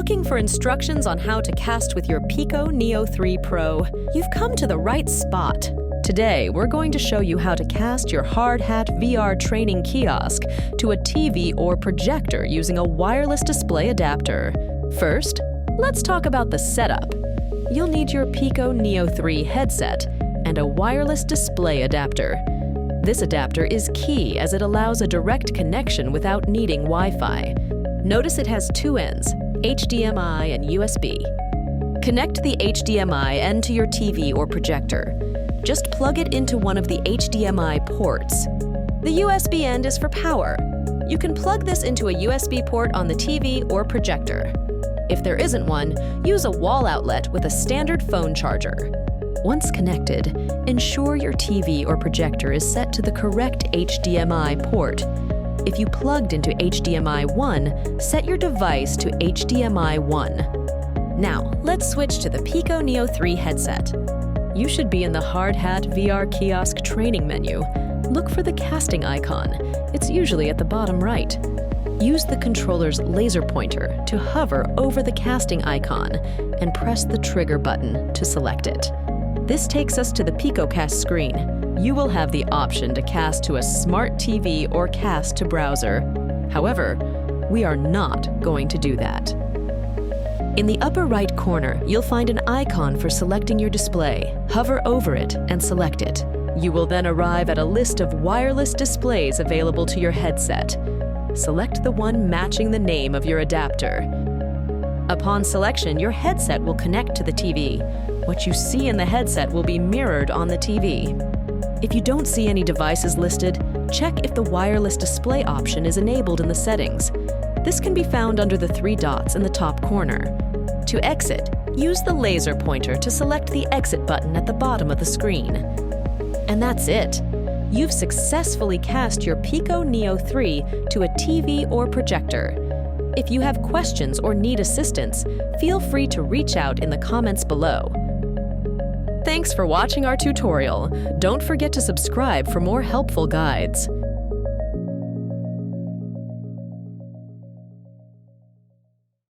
Looking for instructions on how to cast with your Pico Neo 3 Pro? You've come to the right spot. Today, we're going to show you how to cast your hard hat VR training kiosk to a TV or projector using a wireless display adapter. First, let's talk about the setup. You'll need your Pico Neo 3 headset and a wireless display adapter. This adapter is key as it allows a direct connection without needing Wi-Fi. Notice it has two ends, HDMI and USB. Connect the HDMI end to your TV or projector. Just plug it into one of the HDMI ports. The USB end is for power. You can plug this into a USB port on the TV or projector. If there isn't one, use a wall outlet with a standard phone charger. Once connected, ensure your TV or projector is set to the correct HDMI port. If you plugged into HDMI 1, set your device to HDMI 1. Now, let's switch to the Pico Neo 3 headset. You should be in the Hard Hat VR Kiosk training menu. Look for the casting icon. It's usually at the bottom right. Use the controller's laser pointer to hover over the casting icon and press the trigger button to select it. This takes us to the PicoCast screen. You will have the option to cast to a smart TV or cast to browser. However, we are not going to do that. In the upper right corner, you'll find an icon for selecting your display. Hover over it and select it. You will then arrive at a list of wireless displays available to your headset. Select the one matching the name of your adapter. Upon selection, your headset will connect to the TV. What you see in the headset will be mirrored on the TV. If you don't see any devices listed, check if the wireless display option is enabled in the settings. This can be found under the three dots in the top corner. To exit, use the laser pointer to select the exit button at the bottom of the screen. And that's it. You've successfully cast your Pico Neo 3 to a TV or projector. If you have questions or need assistance, feel free to reach out in the comments below. Thanks for watching our tutorial. Don't forget to subscribe for more helpful guides.